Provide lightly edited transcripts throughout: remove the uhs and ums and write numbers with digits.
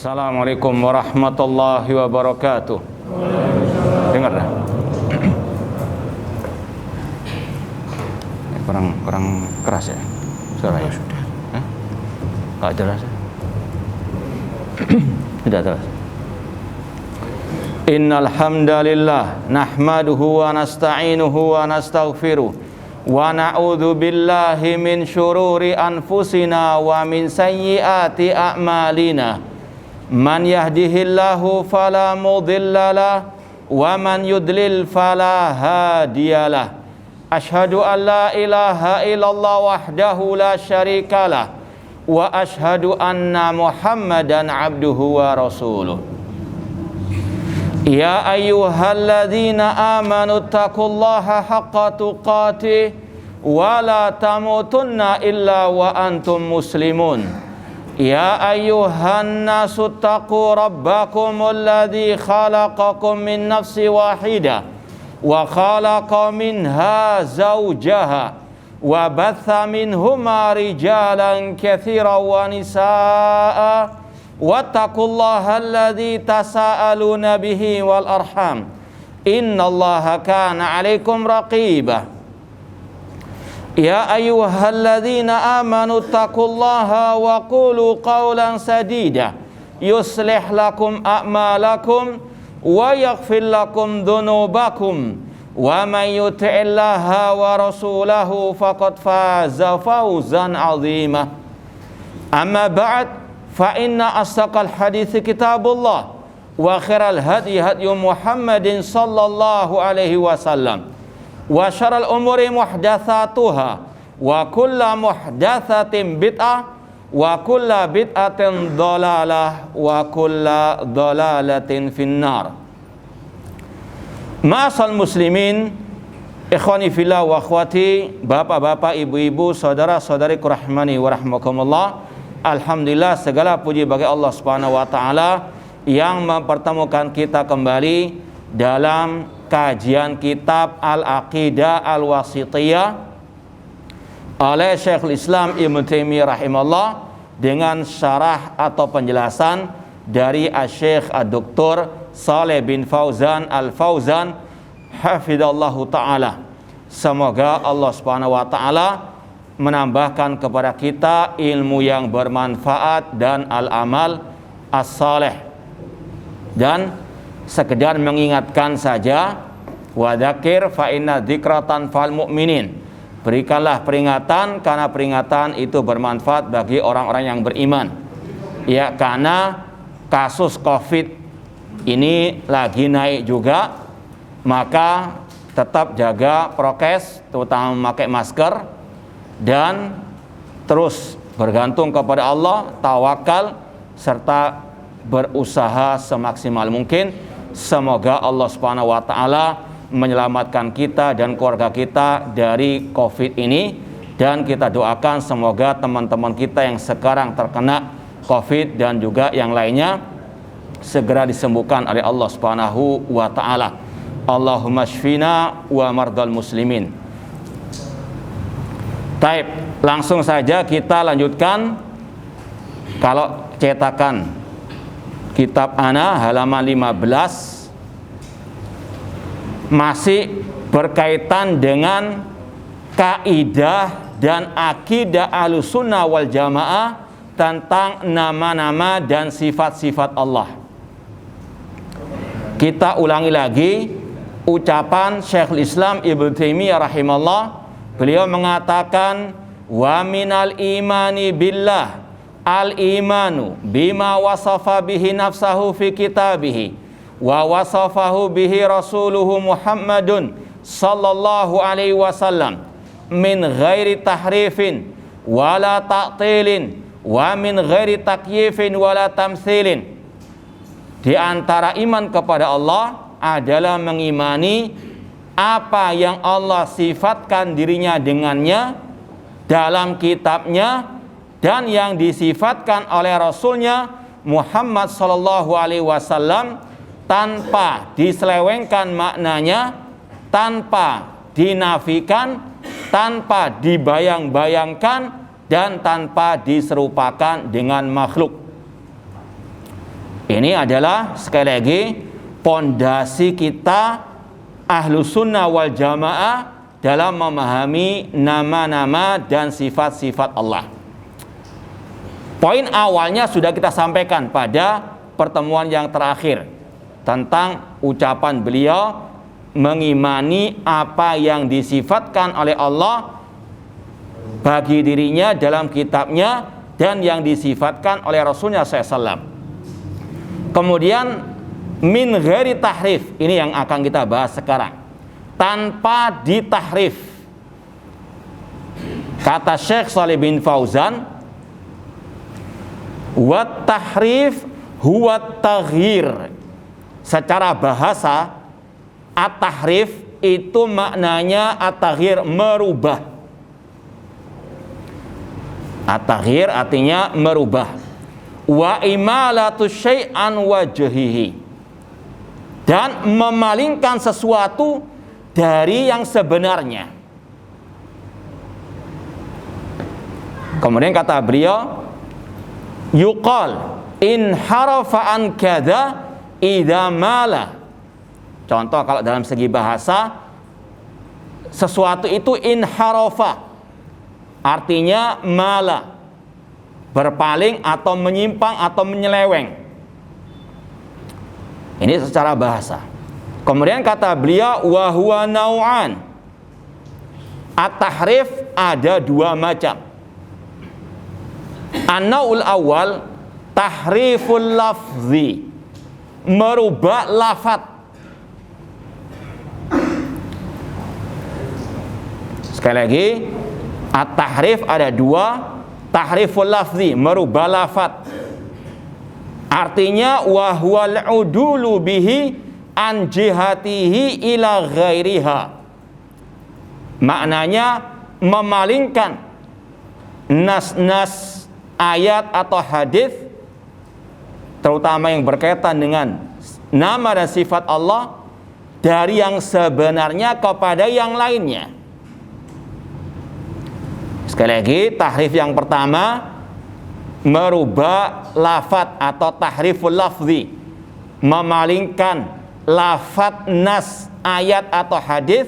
Assalamualaikum warahmatullahi wabarakatuh. Dengar dah. Kurang keras ya suaranya. Sudah. Enggak jelas. Tidak jelas. Innal hamdalillah nahmaduhu wa nasta'inuhu wa nastaghfiruh wa na'udzu billahi min syururi anfusina wa min sayyiati a'malina. Man yahdihillahu fala mudhillalah wa man yudlil fala hadiyalah. Asyhadu an la ilaha illallah wahdahu la syarikalah wa asyhadu anna Muhammadan abduhu wa rasuluh. Ya ayyuhalladzina amanu taqullaha haqqa tuqatih wa la tamutunna illa wa antum muslimun. Ya ayyuhan nasu taqu rabbakumul ladzi khalaqakum min nafsin wahidah wa khalaqa minha zawjaha wa batha minhuma rijalan katsiran wa nisaa'a wattaqullaha alladzi tasaaluna bihi wal arham innallaha kana 'alaikum raqibah. Ya ayyuhalladzina amanu taqullaha wa qulu qawlan sadida yuslih lakum a'malakum wa yaghfir lakum dhunubakum wa man yuti'illaha wa rasulahu faqad faza fawzan 'azima. Amma ba'd fa inna asdaqal hadithi kitabullah wa khairal hadi hadyu Muhammadin sallallahu alaihi wasallam wa syarrul umuri muhdatsatuha wa kullu muhdatsatin bid'ah wa kullu bid'atin dhalalah wa kullu dhalalatin finnar. Ma'asal muslimin, ikhwani fillah wa akhwati, bapak-bapak, ibu-ibu, saudara-saudariku rahmani wa rahmakumullah. Alhamdulillah, segala puji bagi Allah Subhanahu wa taala yang mempertemukan kita kembali dalam kajian kitab Al-Aqidah Al-Wasithiyah oleh Syekhul Islam Ibnu Taimiyah rahimahullah dengan syarah atau penjelasan dari Asy-Syaikh Ad-Doktor Shalih bin Fauzan Al-Fauzan hafizallahu taala. Semoga Allah Subhanahu wa taala menambahkan kepada kita ilmu yang bermanfaat dan al-amal as-salih. Dan sekedar mengingatkan saja, wa dzakir fa inna dzikratan fal mu'minin. Berikanlah peringatan karena peringatan itu bermanfaat bagi orang-orang yang beriman. Ya, karena kasus Covid ini lagi naik juga, maka tetap jaga prokes, terutama memakai masker, dan terus bergantung kepada Allah, tawakal, serta berusaha semaksimal mungkin. Semoga Allah Subhanahu wa taala menyelamatkan kita dan keluarga kita dari Covid ini, dan kita doakan semoga teman-teman kita yang sekarang terkena Covid dan juga yang lainnya segera disembuhkan oleh Allah Subhanahu wa taala. Allahumma shfina wa mardal muslimin. Taib, langsung saja kita lanjutkan. Kalau cetakan kitab ana halaman 15 masih berkaitan dengan kaidah dan akidah Ahlussunnah wal Jamaah tentang nama-nama dan sifat-sifat Allah. Kita ulangi lagi ucapan Syekhul Islam Ibnu Taimiyah rahimahullah. Beliau mengatakan, wa minal imani billah al-imanu bima wasafa bihi nafsahu fi kitabihi wa wasafahu bihi rasuluhu Muhammadun sallallahu alaihi wasallam min ghairi tahrifin wala ta'tilin wa min ghairi takyifin wala tamtsilin. Di antara iman kepada Allah adalah mengimani apa yang Allah sifatkan dirinya dengannya dalam kitabnya dan yang disifatkan oleh Rasulnya Muhammad sallallahu alaihi wasallam tanpa diselewengkan maknanya, tanpa dinafikan, tanpa dibayang-bayangkan, dan tanpa diserupakan dengan makhluk. Ini adalah sekali lagi pondasi kita Ahlus Sunnah wal Jamaah dalam memahami nama-nama dan sifat-sifat Allah. Poin awalnya sudah kita sampaikan pada pertemuan yang terakhir tentang ucapan beliau mengimani apa yang disifatkan oleh Allah bagi dirinya dalam kitabnya dan yang disifatkan oleh Rasulnya SAW. Kemudian min ghairi tahrif, ini yang akan kita bahas sekarang, tanpa ditahrif. Kata Syekh Shalih bin Fauzan, wa tahrif huwa taghyir. Secara bahasa at-tahrif itu maknanya at-taghyir, merubah. At-taghyir artinya merubah. Wa imalatu syai'an wajhihi, dan memalingkan sesuatu dari yang sebenarnya. Kemudian kata beliau, yuqal in harafa an kadza idza mala. Contoh kalau dalam segi bahasa, sesuatu itu in harafa artinya mala, berpaling atau menyimpang atau menyeleweng. Ini secara bahasa. Kemudian kata beliau, wa huwa nau'an. At-tahrif ada dua macam. An-naul awal tahriful lafzi, merubah lafaz. Sekali lagi, at-tahrif ada dua. Tahriful lafzi, merubah lafaz. Artinya wa huwal udulu bihi an jihatihi ila ghairiha. Maknanya memalingkan nas-nas ayat atau hadis, terutama yang berkaitan dengan nama dan sifat Allah, dari yang sebenarnya kepada yang lainnya. Sekali lagi, tahrif yang pertama merubah lafaz atau tahriful lafzi, memalingkan lafaz nas ayat atau hadis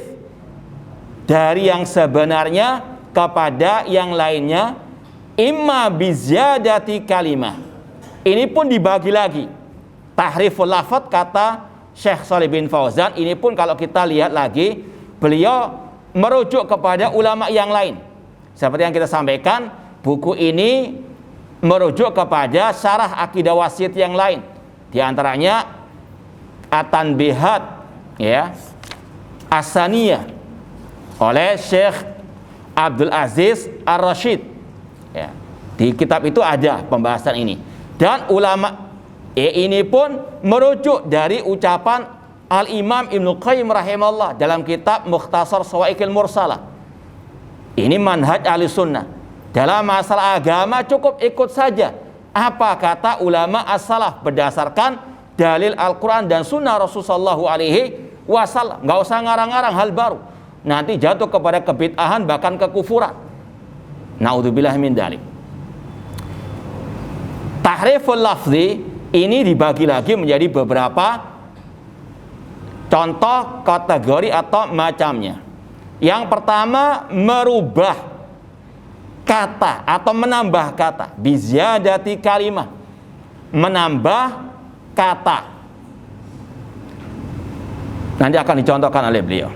dari yang sebenarnya kepada yang lainnya, imma biziyadati kalimah. Ini pun dibagi lagi. Tahriful lafaz kata Syekh Shalih bin Fauzan, ini pun kalau kita lihat lagi, beliau merujuk kepada ulama yang lain. Seperti yang kita sampaikan, buku ini merujuk kepada syarah akidah wasit yang lain. Di antaranya At-Tanbihat, ya, As-Saniyah oleh Syekh Abdul Aziz Ar-Rasyid. Ya, di kitab itu ada pembahasan ini. Dan ulama ini pun merujuk dari ucapan Al-Imam Ibnu Qayyim rahimahullah dalam kitab Mukhtasar Shawa'iqil Mursalah. Ini manhaj ahli sunnah. Dalam masalah agama cukup ikut saja apa kata ulama as-salaf berdasarkan dalil Al-Quran dan sunnah Rasulullah SAW. Nggak usah ngarang-ngarang hal baru, nanti jatuh kepada kebid'ahan bahkan kekufuran. Naudzubillah min dzalik. Tahriful lafzi ini dibagi lagi menjadi beberapa contoh kategori atau macamnya. Yang pertama, merubah kata atau menambah kata, biziyadati kalimah, menambah kata. Nanti akan dicontohkan oleh beliau.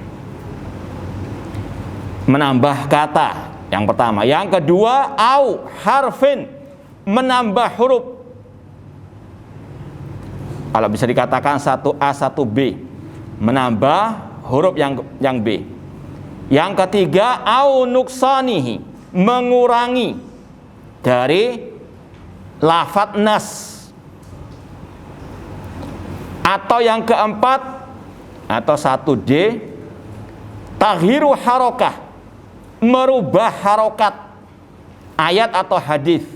Menambah kata yang pertama. Yang kedua, au harfin, menambah huruf. Kalau bisa dikatakan 1A 1B, menambah huruf yang B. Yang ketiga, au nuksanihi, mengurangi dari lafaz nas. Atau yang keempat, atau 1D, taghyiru harokah, merubah harokat ayat atau hadis.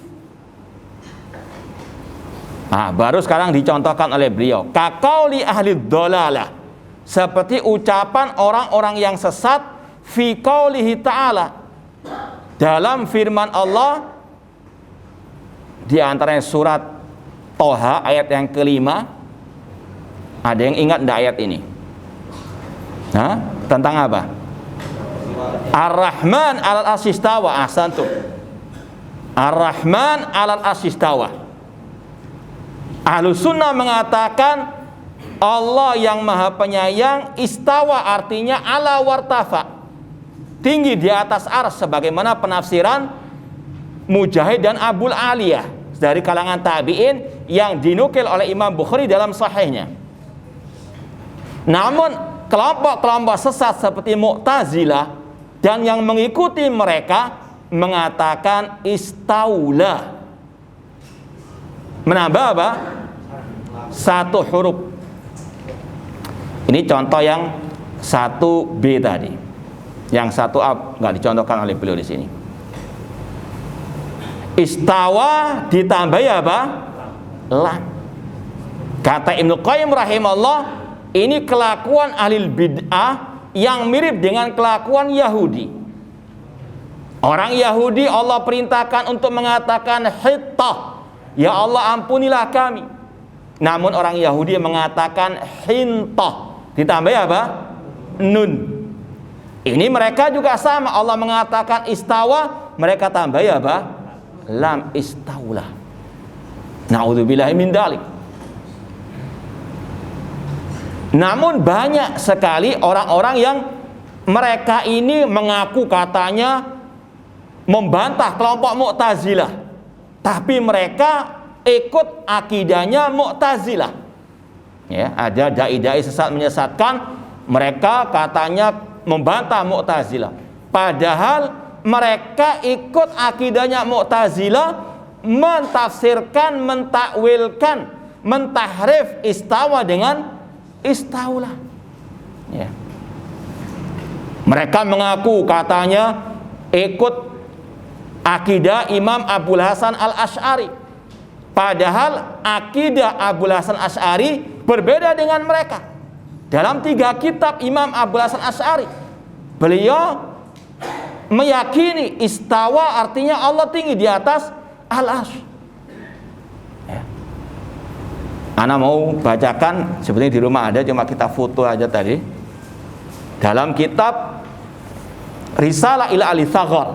Nah, baru sekarang dicontohkan oleh beliau, kaqauli ahli dhalalah, seperti ucapan orang-orang yang sesat, fi qaulihi ta'ala, dalam firman Allah di antaranya surat Toha ayat yang kelima. Ada yang ingat enggak ayat ini? Hah? Tentang apa? Ar-Rahman 'alal 'arsy istawa. Ahsantum. Ar-Rahman 'alal 'arsy istawa. Ahlus sunnah mengatakan Allah yang maha penyayang, istawa artinya ala wartafa, tinggi di atas ars, sebagaimana penafsiran Mujahid dan Abul Aliyah dari kalangan tabi'in yang dinukil oleh Imam Bukhari dalam sahihnya. Namun kelompok-kelompok sesat seperti Mu'tazilah dan yang mengikuti mereka mengatakan istaula, menambah apa? Satu huruf. Ini contoh yang 1B tadi. Yang 1A nggak dicontohkan oleh beliau di sini. Istawa ditambahi apa? Lam. Kata Ibnu Qayyim rahimahullah, ini kelakuan ahli bid'ah yang mirip dengan kelakuan Yahudi. Orang Yahudi Allah perintahkan untuk mengatakan hittah, ya Allah ampunilah kami. Namun orang Yahudi mengatakan hintah, ditambah apa? Nun. Ini mereka juga sama. Allah mengatakan istawa, mereka tambah apa? Lam, istaula. Na'udzubillahi min dzalik. Namun banyak sekali orang-orang yang mereka ini mengaku katanya membantah kelompok Mu'tazilah, tapi mereka ikut akidahnya Mu'tazilah. Ya, ada dai-dai sesat menyesatkan, mereka katanya membantah Mu'tazilah. Padahal mereka ikut akidahnya Mu'tazilah, mentafsirkan, mentakwilkan, mentahrif istawa dengan istaula. Ya. Mereka mengaku katanya ikut akidah Imam Abul Hasan Al-Asy'ari. Padahal akidah Abul Hasan Asy'ari berbeda dengan mereka. Dalam 3 kitab Imam Abul Hasan Asy'ari, beliau meyakini istawa artinya Allah tinggi di atas al-arsy. Ya. Ana mau bacakan, sebenarnya di rumah ada, cuma kita foto aja tadi. Dalam kitab Risalah ila Ahli Tsaghar.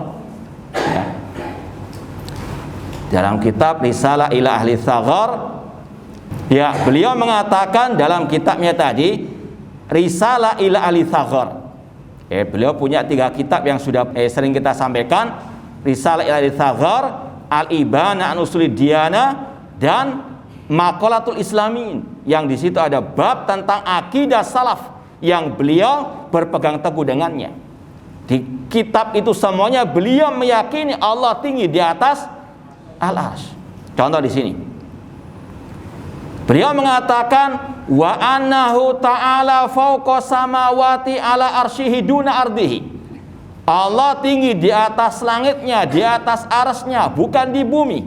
Ya. Dalam kitab Risalah ila Ahli Tsaghar, ya, beliau mengatakan dalam kitabnya tadi Risalah ila Ahli Tsaghar. Beliau punya 3 kitab yang sudah sering kita sampaikan, Risalah ila Ahli Tsaghar, Al-Ibana an Usulid Diyana, dan Maqalatul Islamin, yang di situ ada bab tentang akidah salaf yang beliau berpegang teguh dengannya. Di kitab itu semuanya beliau meyakini Allah tinggi di atas al-arsy. Contoh di sini. Beliau mengatakan wa annahu ta'ala fawqa samawati ala arsyihi duna ardihi. Allah tinggi di atas langitnya, di atas arsy-Nya, bukan di bumi.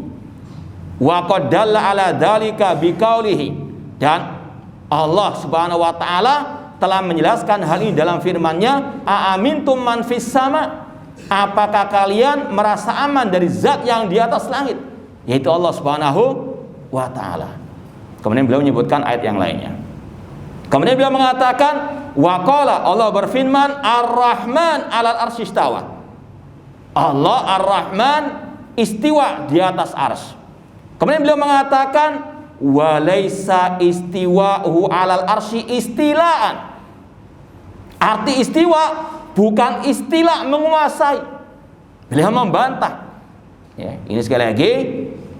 Wa qad dalla ala dzalika biqaulihi, dan Allah Subhanahu wa taala telah menjelaskan hal ini dalam firman-Nya, aamintum man fis sama, apakah kalian merasa aman dari zat yang di atas langit, yaitu Allah Subhanahu wa taala. Kemudian beliau menyebutkan ayat yang lainnya. Kemudian beliau mengatakan waqala, Allah berfirman Ar-Rahman 'alal arsy istawa. Allah Ar-Rahman istiwa di atas arsy. Kemudian beliau mengatakan walaisa istiwa'uhu 'alal arsy istilaan. Arti istiwa bukan istilah menguasai. Beliau membantah. Ya, ini sekali lagi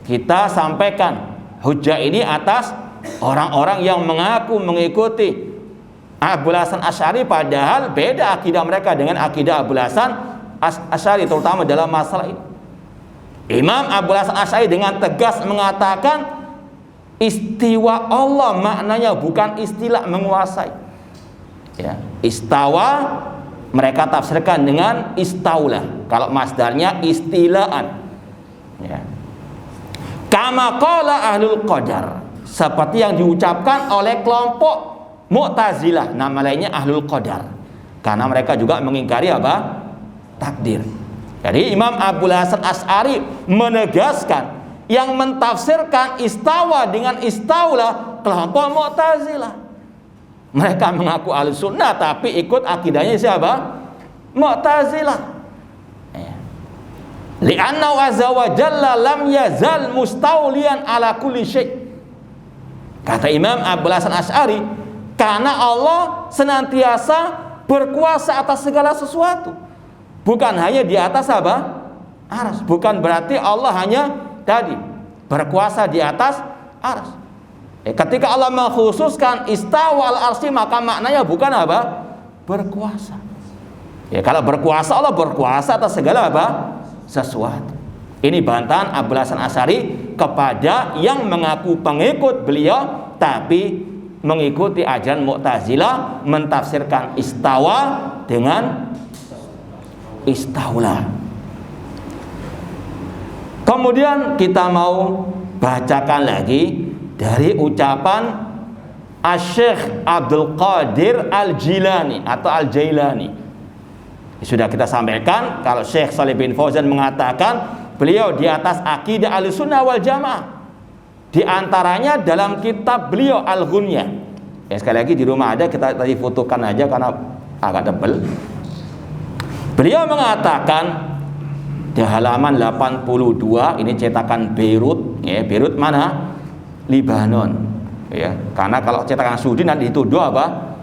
kita sampaikan hujjah ini atas orang-orang yang mengaku mengikuti Abul Hasan Asy'ari, padahal beda akidah mereka dengan akidah Abul Hasan Asy'ari, terutama dalam masalah ini. Imam Abul Hasan Asy'ari dengan tegas mengatakan istiwa Allah maknanya bukan istilah menguasai. Ya, istawa mereka tafsirkan dengan istaula, kalau masdarnya istilaan. Ya. Kama qala ahlul qadar, seperti yang diucapkan oleh kelompok Mu'tazilah, nama lainnya ahlul qadar, karena mereka juga mengingkari apa? Takdir. Jadi Imam Abul Hasan Asy'ari menegaskan yang mentafsirkan istawa dengan istaula kelompok Mu'tazilah. Mereka mengaku Ahlussunnah tapi ikut akidahnya siapa? Mu'tazilah. Li'annahu azza wa jalla lam yazal mustaulian ala kulli syai'. Kata Imam Abul Hasan Asy'ari, karena Allah senantiasa berkuasa atas segala sesuatu. Bukan hanya di atas apa? Arsy. Bukan berarti Allah hanya tadi berkuasa di atas arsy. Ketika Allah mengkhususkan istawa al-arsy, maka maknanya bukan apa? Berkuasa. Kalau berkuasa, Allah berkuasa atas segala apa? Sesuatu. Ini bantahan Abul Hasan Asy'ari kepada yang mengaku pengikut beliau tapi mengikuti ajaran Mu'tazilah, mentafsirkan istawa dengan istaula. Kemudian kita mau bacakan lagi dari ucapan Asy-Syaikh Abdul Qadir Al-Jilani atau Al-Jailani. Sudah kita sampaikan kalau Syekh Shalih bin Fauzan mengatakan beliau di atas akidah Ahlussunnah wal Jamaah. Di antaranya dalam kitab beliau Al-Ghunyah. Sekali lagi di rumah ada, kita tadi fotokan aja karena agak tebal. Beliau mengatakan di halaman 82, ini cetakan Beirut, Beirut mana? Libanon. Karena kalau cetakan Saudi nanti dituduh apa?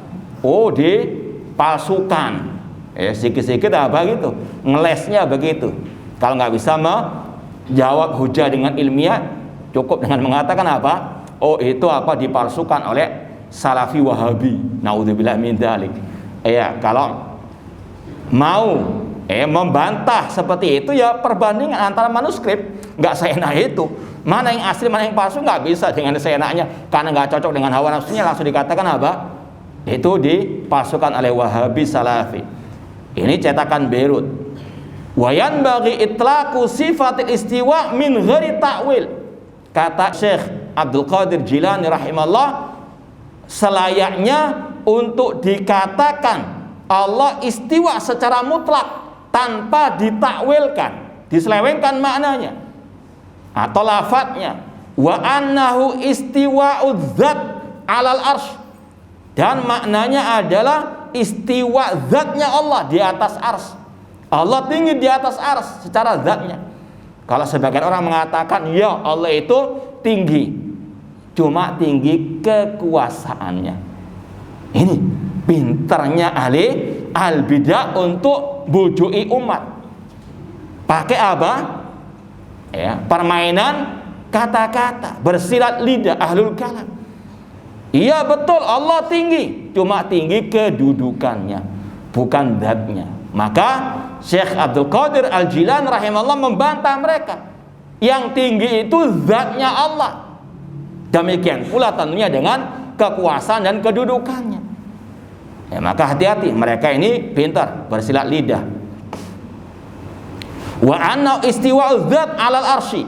Oh, dipalsukan. Sedikit-sedikit apa gitu, ngelesnya begitu. Kalau nggak bisa menjawab hujah dengan ilmiah, cukup dengan mengatakan apa? Oh, itu apa dipalsukan oleh Salafi Wahabi. Naudzubillah min dzalik. Kalau mau membantah seperti itu, ya perbandingan antara manuskrip, nggak seenak itu. Mana yang asli, mana yang palsu, nggak bisa dengan seenaknya karena nggak cocok dengan hawa nafsunya langsung dikatakan apa? Itu dipalsukan oleh Wahabi Salafi. Ini cetakan Beirut. Wayan bagi itlaqu sifatil istiwa min ghairi ta'wil. Kata Syekh Abdul Qadir Jilani rahimahullah, selayaknya untuk dikatakan Allah istiwa secara mutlak tanpa ditakwilkan, diselewengkan maknanya atau lafadznya. Wa annahu istiwa'udz dzat 'alal arsy, dan maknanya adalah istiwa zatnya Allah di atas ars. Allah tinggi di atas ars secara zatnya. Kalau sebagian orang mengatakan ya Allah itu tinggi, cuma tinggi kekuasaannya. Ini pinternya ahli al-bidah untuk bujuki umat. Pakai apa? Permainan kata-kata, bersilat lidah ahlul kalam. Iya betul Allah tinggi, cuma tinggi kedudukannya, bukan zatnya. Maka Syekh Abdul Qadir Al-Jilani rahimahullah membantah mereka. Yang tinggi itu zatnya Allah. Demikian pula tentunya dengan kekuasaan dan kedudukannya. Maka hati-hati, mereka ini pintar bersilat lidah. Wa anna istiwa'udz dzat 'alal arsy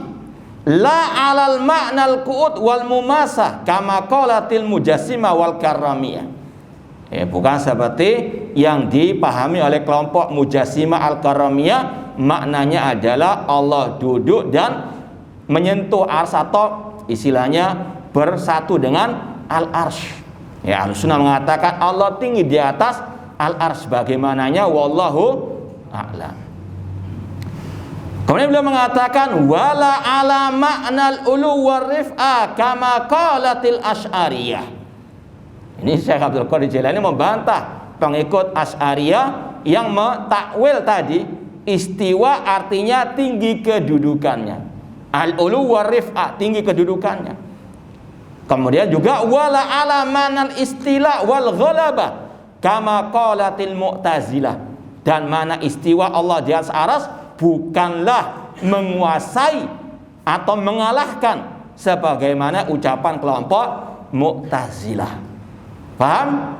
la 'alal ma'nal qu'ud wal mumasah kama qalatil mujassimah wal karramiyah. Bukan seperti yang dipahami oleh kelompok mujassimah al karramiyah, maknanya adalah Allah duduk dan menyentuh ars atau istilahnya bersatu dengan al arsy. Ahlussunnah mengatakan Allah tinggi di atas al arsy, bagaimananya wallahu a'lam. Kemudian beliau mengatakan wala ala ma'nal ulu warif'a kama qalatil asy'ariyah. Ini Syekh Abdul Qadir Jilani membantah pengikut Asy'ariyah yang mentakwil tadi istiwa artinya tinggi kedudukannya. Al-ulu warif'a, tinggi kedudukannya. Kemudian juga wala ala ma'nal istila wal ghalabah kama qalatil Mu'tazilah. Dan mana istiwa Allah di atas aras bukanlah menguasai atau mengalahkan sebagaimana ucapan kelompok Mu'tazilah. Paham?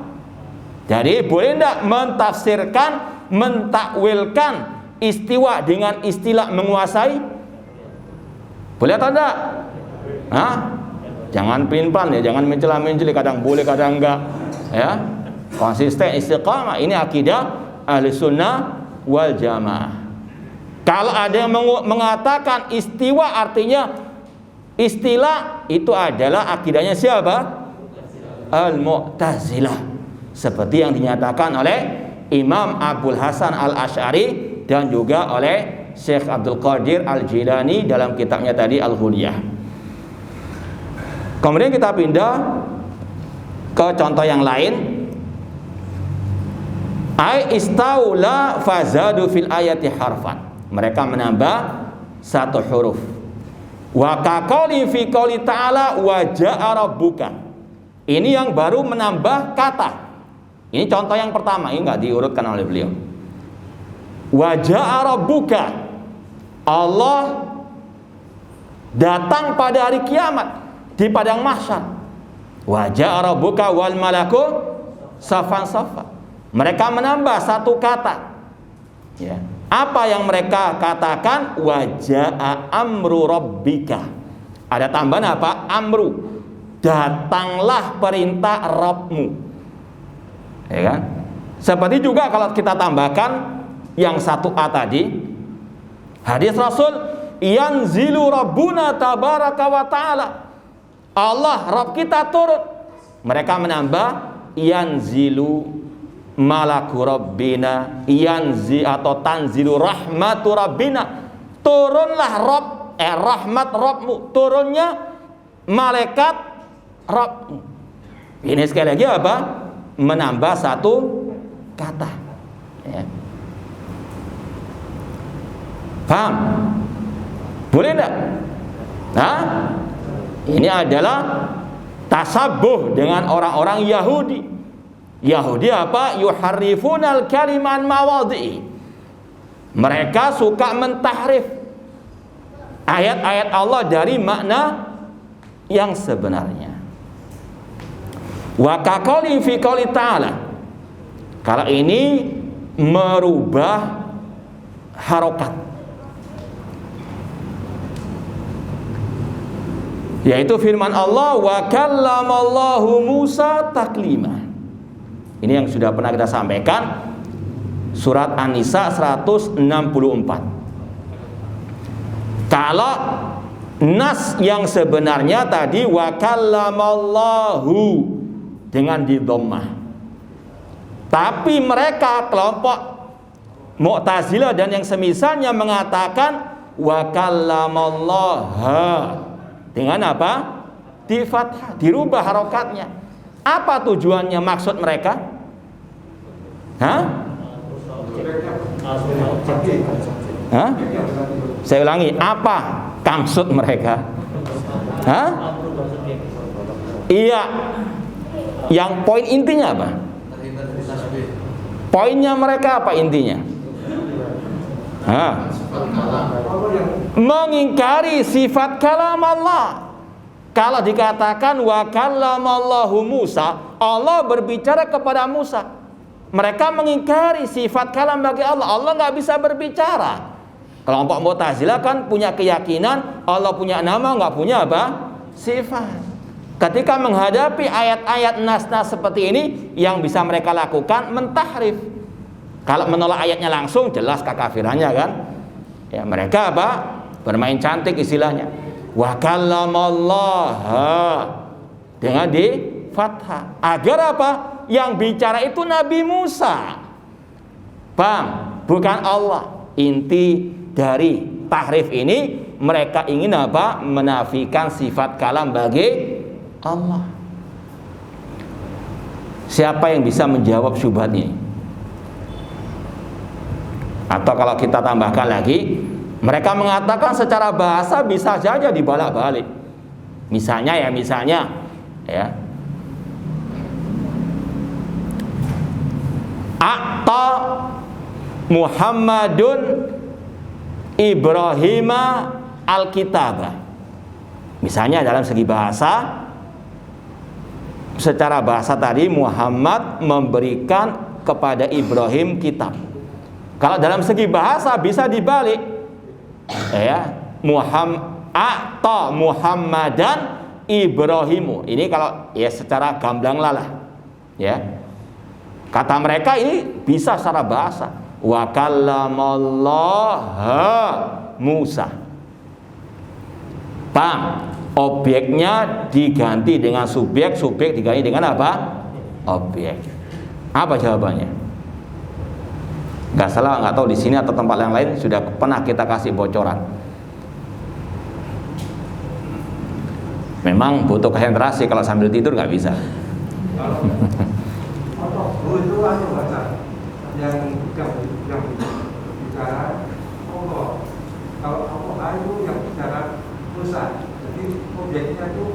Jadi boleh tidak mentafsirkan, mentakwilkan istiwa dengan istilah menguasai? Boleh atau tidak? Jangan pelin-pelan ya, jangan mencela-menceli, kadang boleh kadang enggak ya. Konsisten, istiqamah, ini akidah Ahlussunnah wal Jamaah. Kalau ada yang mengatakan istiwa artinya Istilah itu adalah akidahnya siapa? Al-Mu'tazilah, seperti yang dinyatakan oleh Imam Abdul Hasan Al-Asy'ari dan juga oleh Syekh Abdul Qadir Al-Jilani dalam kitabnya tadi Al-Ghunyah. Kemudian kita pindah ke contoh yang lain. Ai istaula fazadu fil ayati harfan. Mereka menambah satu huruf. Wa kaqali fi qouli ta'ala wa ja'a rabbuka. Ini yang baru menambah kata. Ini contoh yang pertama, ini enggak diurutkan oleh beliau. Wa ja'a rabbuka. Allah datang pada hari kiamat di padang mahsyar. Wa ja'a rabbuka wal malaku safan safa. Mereka menambah satu kata. Ya. Apa yang mereka katakan? Waja'a amru rabbika. Ada tambahan apa? Amru. Datanglah perintah Rabbmu. Ya kan? Seperti juga kalau kita tambahkan yang satu A tadi, hadis Rasul, yanzilu rabbuna tabaraka wa ta'ala. Allah Rabb kita turun. Mereka menambah yanzilu malaku rabbina, yanzi atau tanzilu rahmatu rabbina, turunlah rahmat Rabbmu, turunnya malaikat Rabbmu. Ini sekali lagi apa? Menambah satu kata. Ya. Paham? Boleh enggak? Nah, ini adalah tasabuh dengan orang-orang Yahudi. Yahudi apa? Yuharrifunal kaliman mawadhi'i. Mereka suka mentahrif ayat-ayat Allah dari makna yang sebenarnya. Wa kaqali fi qouli ta'ala. Kalau ini merubah harokat, yaitu firman Allah, wa kallamallahu Musa taklima. Ini yang sudah pernah kita sampaikan, surat An-Nisa 164. Kalau nas yang sebenarnya tadi wa kallamallahu dengan di dhammah. Tapi mereka kelompok Mu'tazilah dan yang semisalnya mengatakan wa kallamallaha dengan apa? Di fathah, dirubah harokatnya. Apa tujuannya, maksud mereka? Hah? Hah? Saya ulangi, apa maksud mereka? Hah? Iya. Yang poin intinya apa? Poinnya mereka apa intinya? Hah? Mengingkari sifat kalam Allah. Kalau dikatakan wa kallamallahu Musa, Allah berbicara kepada Musa, mereka mengingkari sifat kalam bagi Allah. Allah nggak bisa berbicara. Kelompok Mu'tazilah kan punya keyakinan Allah punya nama, nggak punya apa? Sifat. Ketika menghadapi ayat-ayat nas-nas seperti ini, yang bisa mereka lakukan mentahrif. Kalau menolak ayatnya langsung, jelas kekafirannya kan? Ya, mereka apa? Bermain cantik istilahnya. Wa kallamallaha dengan di fathah. Agar apa? Yang bicara itu Nabi Musa. Paham? Bukan Allah. Inti dari tahrif ini, mereka ingin apa? Menafikan sifat kalam bagi Allah. Siapa yang bisa menjawab syubhat ini? Atau kalau kita tambahkan lagi, mereka mengatakan secara bahasa bisa saja dibalak-balik. Misalnya ya, A'ta Muhammadun Ibrahima al-kitabah. Misalnya dalam segi bahasa, secara bahasa tadi Muhammad memberikan kepada Ibrahim kitab. Kalau dalam segi bahasa bisa dibalik, ya, A'ta Muhammadan Ibrahimu. Ini kalau ya secara gamblang lalah, ya. Kata mereka ini bisa secara bahasa. Wa kallamallaha Musa. Paham? Objeknya diganti dengan subjek, subjek diganti dengan apa? Objek. Apa jawabannya? Nggak salah, nggak tahu di sini atau tempat yang lain sudah pernah kita kasih bocoran. Memang butuh konsentrasi, kalau sambil tidur nggak bisa. Itu baca yang bicara Allah. Kalau Allah itu yang bicara Musa. Jadi objeknya itu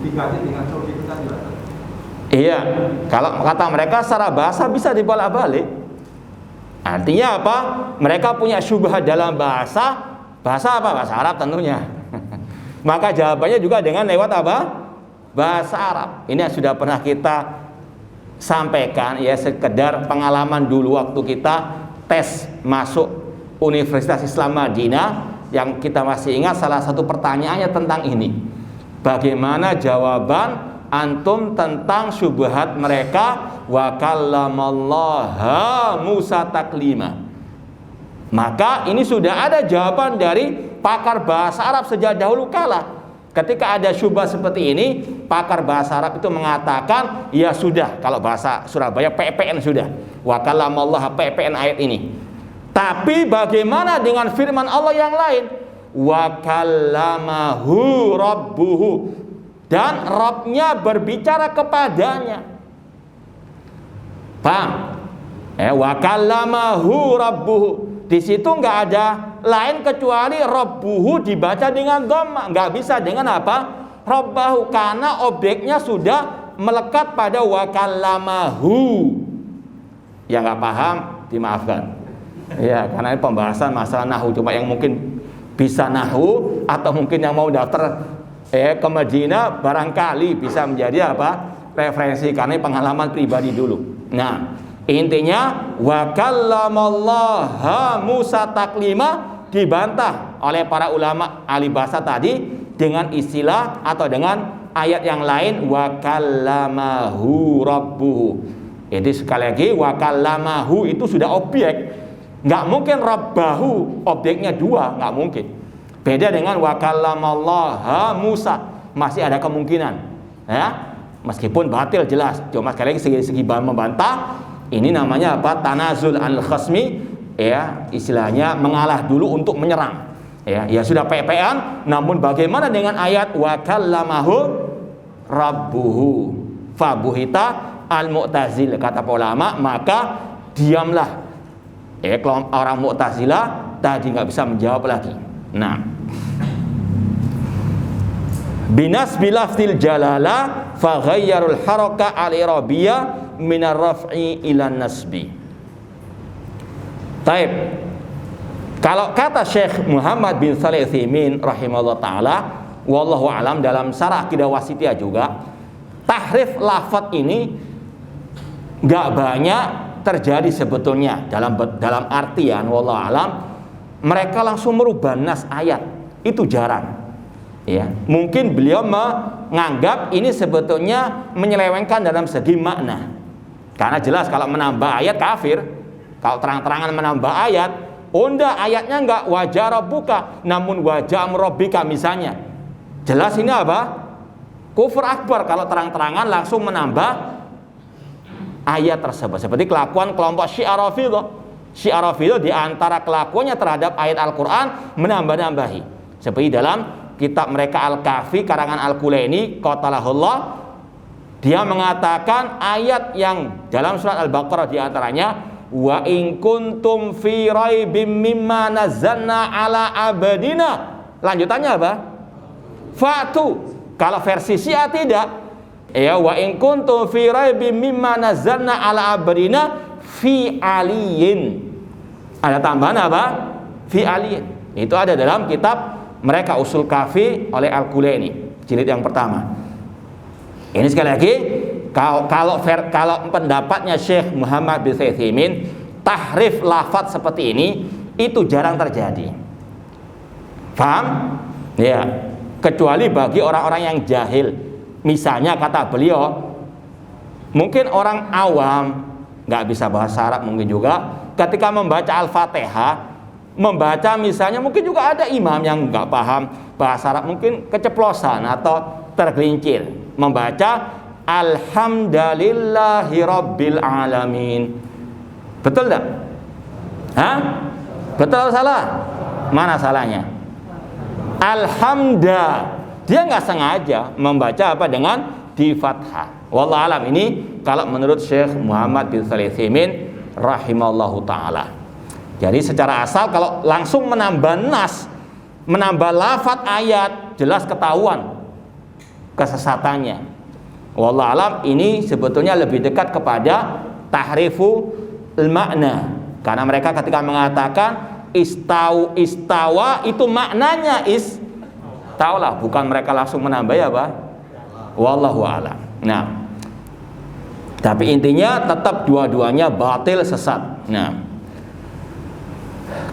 diganti dengan subjek kita juga. Iya, kalau kata mereka secara bahasa bisa dibolak-balik. Artinya apa? Mereka punya syubhat dalam bahasa apa? Bahasa Arab tentunya. Maka jawabannya juga dengan lewat apa? Bahasa Arab. Ini yang sudah pernah kita sampaikan, ya, sekedar pengalaman dulu waktu kita tes masuk Universitas Islam Madinah, yang kita masih ingat salah satu pertanyaannya tentang ini. Bagaimana jawaban antum tentang syubhat mereka wa kallamallaha Musa taklima? Maka ini sudah ada jawaban dari pakar bahasa Arab sejak dahulu kala. Ketika ada syubhat seperti ini, pakar bahasa Arab itu mengatakan, ya sudah, kalau bahasa Surabaya PPN sudah, wa kallamallaha PPN ayat ini. Tapi bagaimana dengan firman Allah yang lain? Wa kallamahu rabbuhu, dan Rabbnya berbicara kepadanya. Paham? Wa kallamahu rabbuhu. Di situ nggak ada lain kecuali rabbuhu dibaca dengan dhamma, nggak bisa dengan apa? Rabbahu, karena objeknya sudah melekat pada wa kallamahu. Yang nggak paham dimaafkan. Ya, karena ini pembahasan masalah nahwu, cuma yang mungkin bisa nahwu atau mungkin yang mau daftar ke Madinah barangkali bisa menjadi apa? Referensi, karena pengalaman pribadi dulu. Nah, intinya wa kallamallaha Musa taklima dibantah oleh para ulama ahli bahasa tadi dengan istilah atau dengan ayat yang lain wa kallamahu rabbuhu. Jadi sekali lagi wa kallamahu itu sudah objek. Nggak mungkin rabbahu objeknya dua, nggak mungkin. Beda dengan wa kallamallaha Musa, masih ada kemungkinan, ya, meskipun batil jelas. Cuma sekali lagi segi membantah, ini namanya apa? Tanazul al-khasmi, ya, istilahnya mengalah dulu untuk menyerang. Ya sudah PPN, namun bagaimana dengan ayat wa kallamahu rabbuhu fabuhita al-mu'tazil, kata ulama, maka diamlah. Kalau orang Mu'tazilah tadi nggak bisa menjawab lagi. Nah, binas bilaftil jalala faghayyarul haraka al-irabiyah minar raf'i ilan nasbi. Taib. Kalau kata Syekh Muhammad bin Shalih Al-Utsaimin rahimahullah taala, wallahu alam, dalam Syarah Aqidah Wasithiyah juga, tahrif lafaz ini nggak banyak terjadi sebetulnya, dalam artian wallahu alam mereka langsung merubah nas ayat, itu jarang. Ya, mungkin beliau menganggap ini sebetulnya menyelewengkan dalam segi makna. Karena jelas kalau menambah ayat kafir, kalau terang-terangan menambah ayat, ayatnya enggak wajah rabbuka, namun wajah rabbika misalnya. Jelas ini apa? Kufur akbar kalau terang-terangan langsung menambah ayat tersebut. Seperti kelakuan kelompok Syiah Rafidhah. Syiah Rafidhah di antara kelakuannya terhadap ayat Al-Qur'an menambah-nambahi. Seperti dalam kitab mereka Al-Kahfi karangan Al-Kulaini qatalahullah, dia mengatakan ayat yang dalam surat Al-Baqarah di antaranya wa in kuntum fi raibim mimma nazzalna ala abadina. Lanjutannya apa? Fatu. Kalau versi Syiah tidak. Ya wa in kuntum fi raibim mimma nazzalna ala abadina fi aliyin. Ada tambahan apa? Fi aliyin. Itu ada dalam kitab mereka Usul Kafi oleh Al-Kulaini jilid yang pertama. Ini sekali lagi kalau pendapatnya Syekh Muhammad bin Shalih Al-Utsaimin, tahrif lafaz seperti ini itu jarang terjadi. Paham? Ya, kecuali bagi orang-orang yang jahil. Misalnya kata beliau, mungkin orang awam nggak bisa bahasa Arab mungkin juga, ketika membaca Al-Fatihah membaca misalnya, mungkin juga ada imam yang nggak paham bahasa Arab, mungkin keceplosan atau tergelincir membaca Alhamdulillahi Rabbil Alamin. Betul enggak? Hah? Betul atau salah? Mana salahnya? Alhamdulillah. Dia nggak sengaja membaca apa dengan di fathah. Wallahu alam, ini kalau menurut Syekh Muhammad bin Shalih Al-Utsaimin rahimallahu taala. Jadi secara asal kalau langsung menambah nas, menambah lafaz ayat, jelas ketahuan kesesatannya. Wallahu alam, ini sebetulnya lebih dekat kepada tahrifu al-makna. Karena mereka ketika mengatakan istawa itu maknanya istaulah, bukan mereka langsung menambah ya, Pak. Wallahu alam. Nah, tapi intinya tetap dua-duanya batil, sesat. Nah,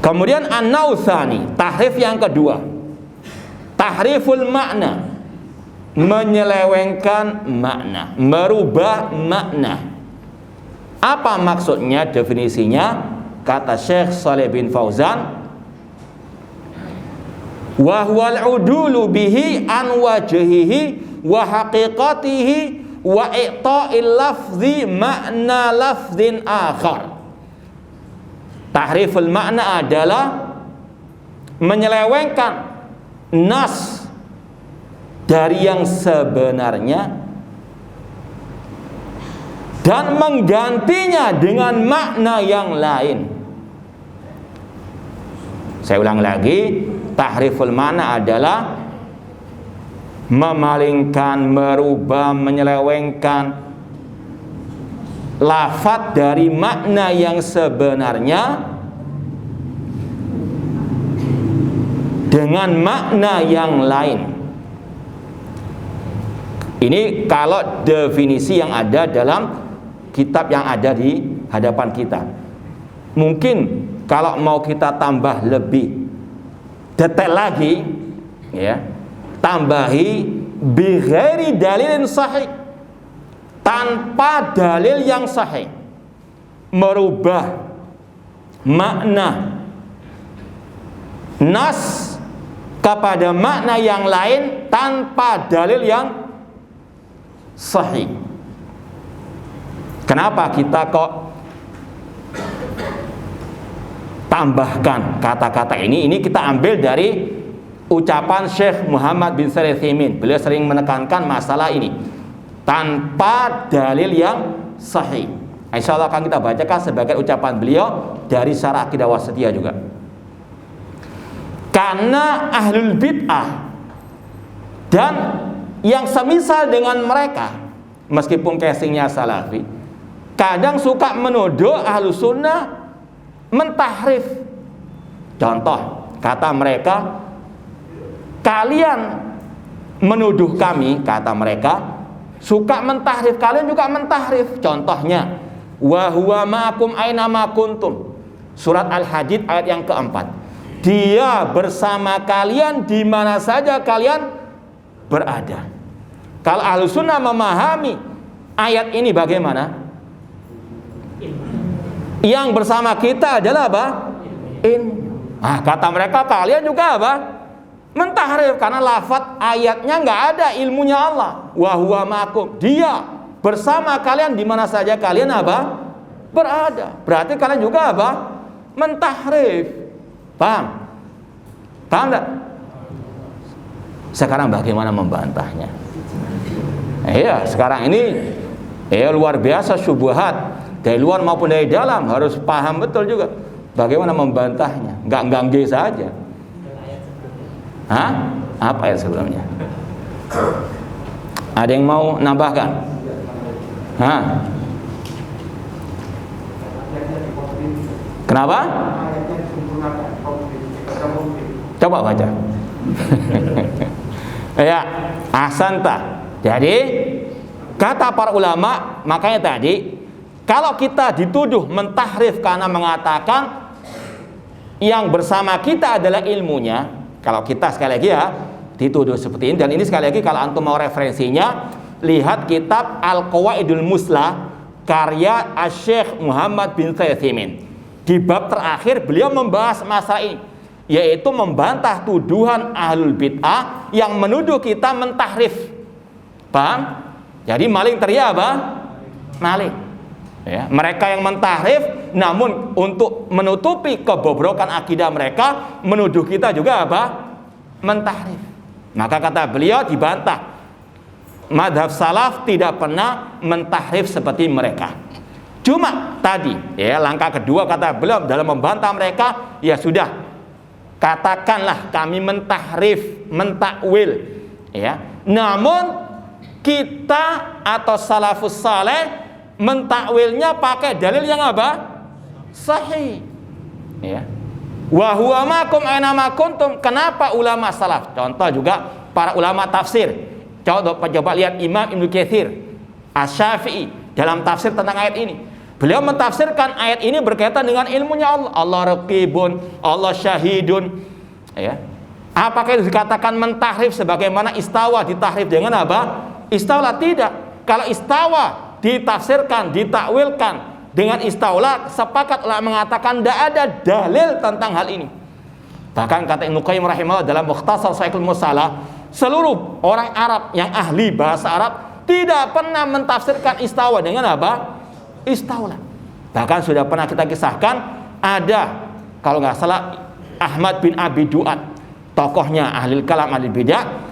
kemudian an-nautsani, tahrif yang kedua, tahriful makna, menyelewengkan makna, merubah makna. Apa maksudnya, definisinya? Kata Syekh Shalih bin Fauzan, wa huwal udulu bihi an wajhihi wa haqiqatihi wa i'ta'il lafzi makna lafzin akhar. Tahriful makna adalah menyelewengkan nas dari yang sebenarnya dan menggantinya dengan makna yang lain. Saya ulang lagi, tahriful makna adalah memalingkan, merubah, menyelewengkan lafaz dari makna yang sebenarnya dengan makna yang lain. Ini kalau definisi yang ada dalam kitab yang ada di hadapan kita. Mungkin kalau mau kita tambah lebih detail lagi, ya, tambahi bi ghairi dalilin sahih, tanpa dalil yang sahih, merubah makna nas kepada makna yang lain tanpa dalil yang sahih. Kenapa kita kok tambahkan kata-kata ini? Ini kita ambil dari ucapan Syekh Muhammad bin Shalih Al-Utsaimin. Beliau sering menekankan masalah ini, tanpa dalil yang sahih. Insyaallah akan kita bacakan sebagai ucapan beliau dari Syarah Aqidah Wasithiyah juga. Karena ahlul bid'ah dan yang semisal dengan mereka, meskipun casingnya salafi, kadang suka menuduh ahlus sunnah mentahrif. Contoh, kata mereka, kalian menuduh kami, kata mereka, suka mentahrif, kalian juga mentahrif. Contohnya, wa huwa ma'akum aina ma kuntum, surat Al-Hadid ayat yang keempat. Dia bersama kalian di mana saja kalian berada. Kalau ahlus sunnah memahami ayat ini bagaimana? Yang bersama kita adalah apa? Kata mereka kalian juga apa? Mentahrif, karena lafaz ayatnya nggak ada ilmunya Allah. Wa huwa ma'akum, dia bersama kalian di mana saja kalian apa? Berada. Berarti kalian juga apa? Mentahrif. Paham? Paham enggak? Sekarang bagaimana membantahnya? Iya, sekarang ini luar biasa syubhat dari luar maupun dari dalam, harus paham betul juga bagaimana membantahnya. Enggak gangge saja. Hah? Apa ayat sebelumnya? Ada yang mau nambahkan? Hah? Kenapa? Coba baca. Ya, ahsanta. Jadi kata para ulama, makanya tadi kalau kita dituduh mentahrif karena mengatakan yang bersama kita adalah ilmunya, kalau kita sekali lagi ya dituduh seperti ini, dan ini sekali lagi kalau antum mau referensinya, lihat kitab Al-Qawaidul Muslah karya Asy-Syaikh Muhammad bin Shalih Al-Utsaimin. Di bab terakhir beliau membahas masalah ini, yaitu membantah tuduhan ahlul bid'ah yang menuduh kita mentahrif. Paham? Jadi maling teriak apa? Maling. Ya, mereka yang mentahrif, namun untuk menutupi kebobrokan akidah mereka, menuduh kita juga apa? Mentahrif. Maka kata beliau dibantah. Madhab salaf tidak pernah mentahrif seperti mereka. Cuma tadi, ya, langkah kedua kata beliau dalam membantah mereka, ya sudah, katakanlah kami mentahrif, mentakwil, ya. Namun kita atau salafus saleh mentakwilnya pakai dalil yang apa? Sahih. Ya. Wa huwa makum aina ma kuntum. Kenapa ulama salaf? Contoh juga para ulama tafsir. Coba lihat Imam Ibnu Katsir, Asy-Syafi'i dalam tafsir tentang ayat ini. Beliau mentafsirkan ayat ini berkaitan dengan ilmunya Allah. Allah raqibun, Allah syahidun. Ya. Apakah itu dikatakan mentahrif sebagaimana istawa ditahrif dengan apa? Istaula tidak. Kalau istawa ditafsirkan, ditakwilkan dengan istaula, sepakat ulama mengatakan tidak ada dalil tentang hal ini. Bahkan kata Ibnu Qayyim rahimahullah dalam Mukhtasar Sahihul Musalah, seluruh orang Arab yang ahli bahasa Arab tidak pernah mentafsirkan istawa dengan apa? Istaula. Bahkan sudah pernah kita kisahkan, ada kalau nggak salah Ahmad bin Abi Duat, tokohnya ahli kalam, ahli bidah,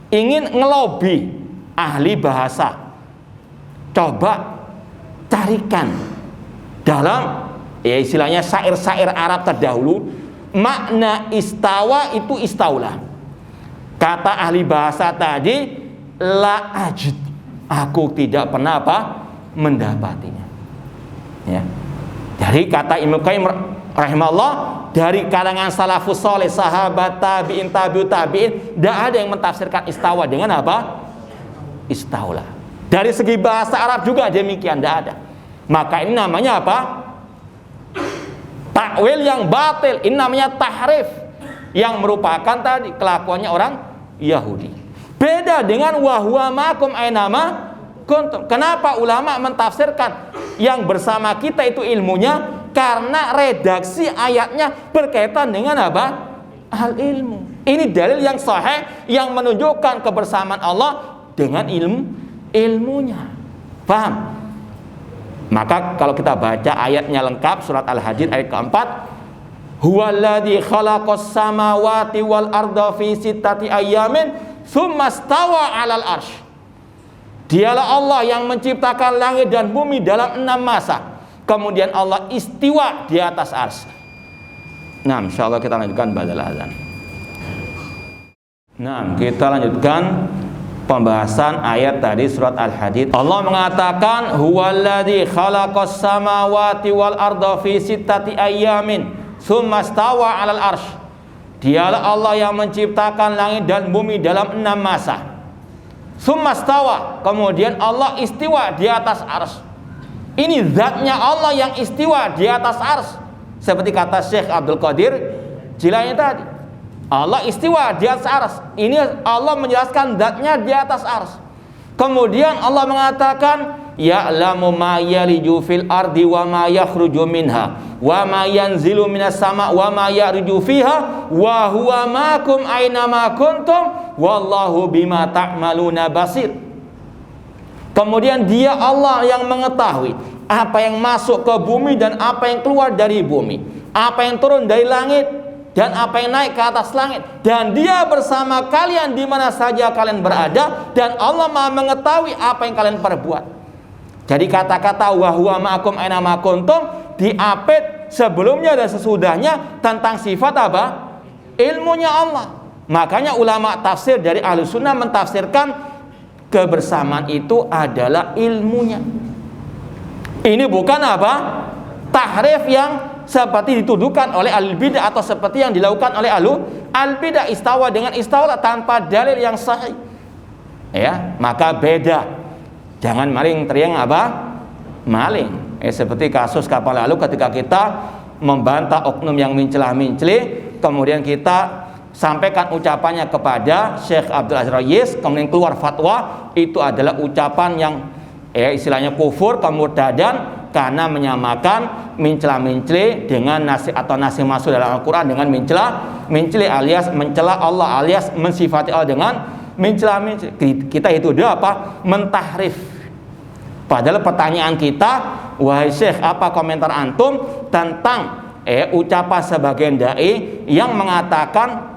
ingin ngelobi ahli bahasa, coba carikan dalam, ya istilahnya syair-syair Arab terdahulu, makna istawa itu istaula. Kata ahli bahasa tadi, la ajid, aku tidak pernah apa? Mendapatinya. Ya. Jadi kata Ibnu Qayyim rahimahullah, dari kalangan salafus saleh, sahabat, tabi'in, tabi'ut tabi'in, tidak ada yang mentafsirkan istawa dengan apa? Istaula. Dari segi bahasa Arab juga demikian, tidak ada. Maka ini namanya apa? Takwil yang batil. Ini namanya tahrif, yang merupakan tadi kelakuannya orang Yahudi. Beda dengan wa huwa ma'akum ainama kuntum. Kenapa ulama mentafsirkan yang bersama kita itu ilmunya? Karena redaksi ayatnya berkaitan dengan apa? Al ilmu. Ini dalil yang sahih yang menunjukkan kebersamaan Allah dengan ilmunya. Paham? Maka kalau kita baca ayatnya lengkap, surat Al-Hadid ayat keempat, huwallazi khalaqas samawati wal arda fi sittati ayyamin tsumma stawa 'alal arsy. Dialah Allah yang menciptakan langit dan bumi dalam 6 masa. Kemudian Allah istiwa di atas arsy. Nah, insyaallah kita lanjutkan ba'dal azan. Nah, kita lanjutkan pembahasan ayat tadi surat Al-Hadid. Allah mengatakan huwallazi khalaqas samawati wal arda fi sittati ayyamin tsumma stawa 'alal arsy. Dialah Allah yang menciptakan langit dan bumi dalam 6 masa. Tsumma stawa, kemudian Allah istiwa di atas arsy. Ini zatnya Allah yang istiwa di atas arsy. Seperti kata Syekh Abdul Qadir Jilani tadi, Allah istiwa di atas arsy. Ini Allah menjelaskan zatnya di atas arsy. Kemudian Allah mengatakan ya'lamu ma yaliju fil ardi wa ma yakhruju minha wa ma yanzilu minas sama wa ma ya'ruju fiha wa huwa ma'akum aina ma kuntum wallahu bima ta'maluna basir. Kemudian dia Allah yang mengetahui apa yang masuk ke bumi dan apa yang keluar dari bumi, apa yang turun dari langit dan apa yang naik ke atas langit, dan dia bersama kalian di mana saja kalian berada, dan Allah Maha mengetahui apa yang kalian perbuat. Jadi kata-kata wa huwa ma'akum aina ma kuntum diapit sebelumnya dan sesudahnya tentang sifat apa? Ilmunya Allah. Makanya ulama tafsir dari Ahlus Sunnah mentafsirkan kebersamaan itu adalah ilmunya. Ini bukan apa? Tahrif yang seperti dituduhkan oleh al-bidah atau seperti yang dilakukan oleh al-bidah, istawa dengan istaula tanpa dalil yang sahih. Ya, maka beda. Jangan maling teriak apa? Maling. Seperti kasus kapal lalu ketika kita membantah oknum yang mencela-mencela, kemudian kita sampaikan ucapannya kepada Syekh Abdul Aziz Rayis, kemudian keluar fatwa, itu adalah ucapan yang istilahnya kufur, kemurtadan, karena menyamakan mencela-mencela dengan nasi atau nasi masuk dalam Al-Quran dengan mencela alias mencela Allah alias mensifati Allah dengan mencela-mencela. Kita itu udah apa? Mentahrif. Padahal pertanyaan kita, wahai Syekh, apa komentar antum tentang ucapan sebagian dai yang mengatakan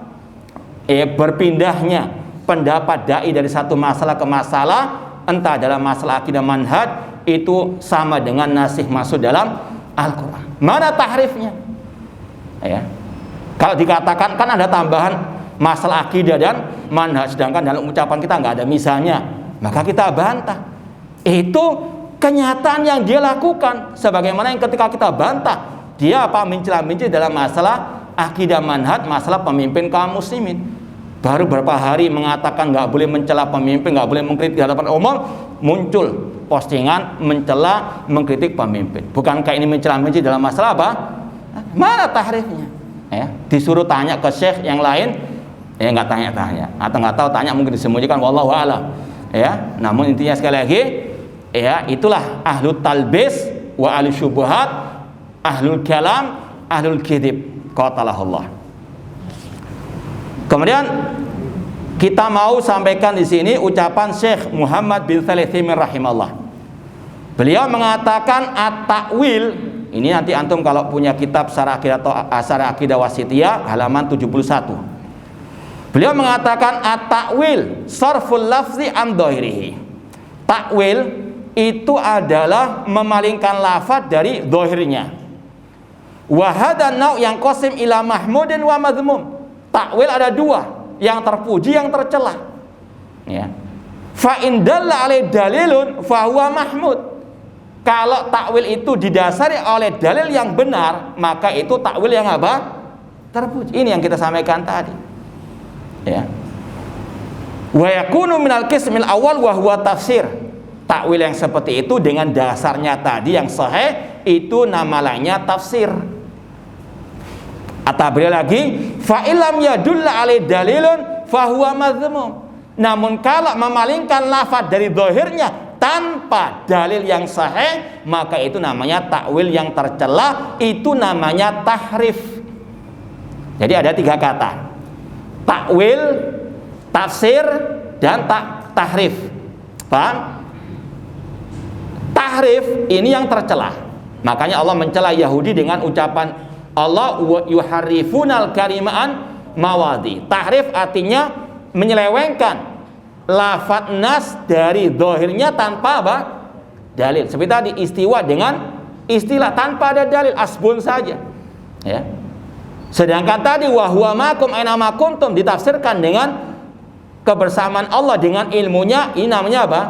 berpindahnya pendapat dai dari satu masalah ke masalah, entah dalam masalah akidah manhaj, itu sama dengan nasih masuk dalam Al-Quran. Mana tahrifnya? Ya. Kalau dikatakan kan ada tambahan masalah akidah dan manhaj, sedangkan dalam ucapan kita nggak ada misalnya, maka kita bantah. Itu kenyataan yang dia lakukan. Sebagaimana yang ketika kita bantah, dia apa? Mencela-mencela dalam masalah akidah manhaj, masalah pemimpin kaum muslimin. Baru beberapa hari mengatakan nggak boleh mencela pemimpin, nggak boleh mengkritik di hadapan umum, muncul postingan mencela, mengkritik pemimpin. Bukankah ini mencela-mencela dalam masalah apa? Mana tahrifnya? Ya, disuruh tanya ke syekh yang lain, nggak tanya-tanya, atau nggak tahu tanya mungkin disembunyikan, wallahu a'lam. Ya, namun intinya sekali lagi, ya itulah ahlul talbis wa ahlul syubhat, ahlul kalam, ahlul kidib. Qatalahullah. Kemudian kita mau sampaikan di sini ucapan Syekh Muhammad bin Shalih Al-Utsaimin rahimahullah. Beliau mengatakan at-ta'wil, ini nanti antum kalau punya kitab Syarah Aqidah atau Syarah Aqidah Wasithiyah halaman 71. Beliau mengatakan at-ta'wil sarful lafzi an dhahirihi. Ta'wil itu adalah memalingkan lafaz dari dhahirnya. Wa hadha nau' yang qasim ila mahmudin wa madhmum. Ta'wil ada dua, yang terpuji, yang tercela. Ya. Fa in dalla alai dalilun fa huwa mahmud. Kalau takwil itu didasari oleh dalil yang benar, maka itu takwil yang apa? Terpuji. Ini yang kita sampaikan tadi. Ya. Wa yakunu minal qismil awal wa huwa tafsir. Takwil yang seperti itu dengan dasarnya tadi yang sahih itu nama lainnya tafsir. Atau beliau lagi, fa illam yadulla alai dalilun fa huwa madhmum. Namun kalau memalingkan lafaz dari zahirnya tanpa dalil yang sahih, maka itu namanya takwil yang tercela, itu namanya tahrif. Jadi ada tiga kata: takwil, tafsir, dan tahrif. Paham? Tahrif ini yang tercela. Makanya Allah mencela Yahudi dengan ucapan Allah yuharrifunal kalimaan mawadi. Tahrif artinya menyelewengkan lafaz nas dari zahirnya tanpa apa? Dalil. Seperti tadi istiwa dengan istilah tanpa ada dalil, asbun saja. Ya. Sedangkan tadi wa huwa ma'akum aina ma kuntum ditafsirkan dengan kebersamaan Allah dengan ilmunya, ini namanya apa?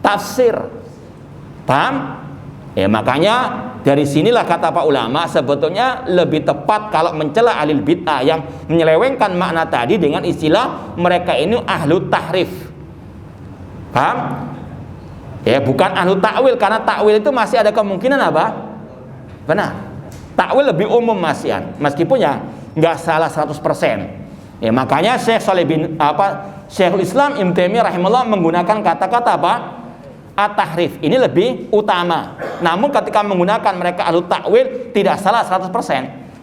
Tafsir. Paham? Ya, makanya dari sinilah kata Pak ulama sebetulnya lebih tepat kalau mencela ahlul bid'ah yang menyelewengkan makna tadi dengan istilah mereka ini ahlu tahrif. Paham? Ya, bukan ahlu takwil, karena takwil itu masih ada kemungkinan apa? Benar. Takwil lebih umum masihan, meskipun ya nggak salah 100%. Ya, makanya Syekhul Islam Ibnu Taimiyah rahimahullah menggunakan kata-kata apa? At-tahrif ini lebih utama. Namun ketika menggunakan mereka ahlu takwil tidak salah 100%,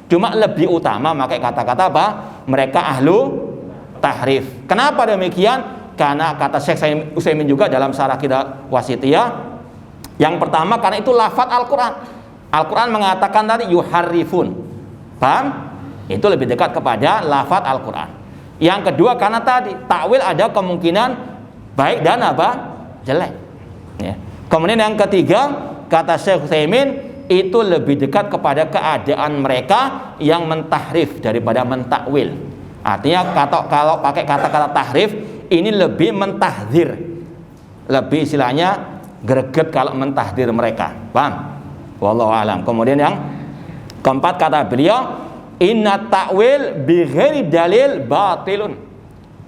cuma lebih utama pakai kata-kata apa? Mereka ahlu tahrif. Kenapa demikian? Karena kata Syekh Utsaimin juga dalam Syarah Aqidah Wasithiyah, yang pertama karena itu lafaz Al-Quran. Al-Quran mengatakan tadi yuharrifun. Paham? Itu lebih dekat kepada lafaz Al-Quran. Yang kedua karena tadi takwil ada kemungkinan baik dan apa? Jelek. Ya. Kemudian yang ketiga kata Syekh Utsaimin itu lebih dekat kepada keadaan mereka yang mentahrif daripada mentakwil. Artinya kalau pakai kata-kata tahrif ini lebih mentahdzir, lebih istilahnya greget kalau mentahdzir mereka. Paham? Wallahu alam. Kemudian yang keempat kata beliau, inna ta'wil bi ghairi dalil batilun.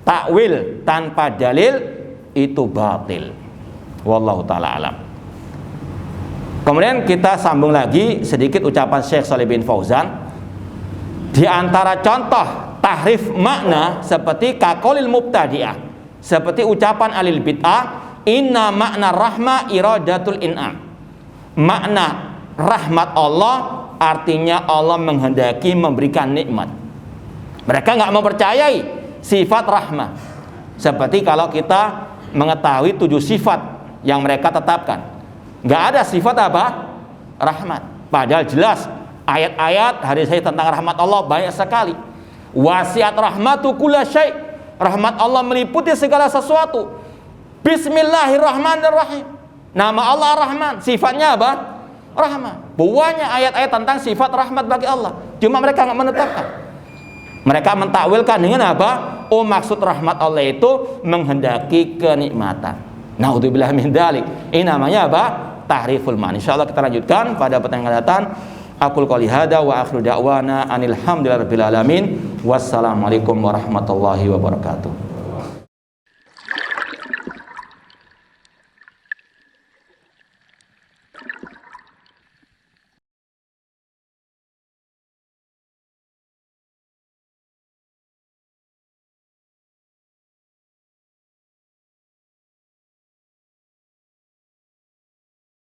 Takwil tanpa dalil itu batil. Wallahu ta'ala alam. Kemudian kita sambung lagi sedikit ucapan Syekh Shalih bin Fauzan. Di antara contoh tahrif makna seperti kaqaulil mubtadi'ah, seperti ucapan alil bid'ah, inna makna rahma iradatul in'am. makna rahmat Allah artinya Allah menghendaki memberikan nikmat. Mereka nggak mempercayai sifat rahmah. Seperti kalau kita mengetahui 7 sifat yang mereka tetapkan, nggak ada sifat apa? Rahmat. Padahal jelas ayat-ayat hadis tentang rahmat Allah banyak sekali. Wasiat rahmatu kulla syai'. Rahmat Allah meliputi segala sesuatu. Bismillahirrahmanirrahim. Nama Allah Rahman, sifatnya apa? Rahmat. Banyak ayat-ayat tentang sifat rahmat bagi Allah. Cuma mereka nggak menetapkan. Mereka mentakwilkan dengan apa? Oh, maksud rahmat Allah itu menghendaki kenikmatan. Naudzubillah min dzalik. Ini namanya apa? Tahriful ma'na. Insyaallah kita lanjutkan pada pertemuan yang akan datang. Aqul qouli hada wa akhiru da'wana anil hamdulillahirabbil alamin. Wassalamualaikum warahmatullahi wabarakatuh.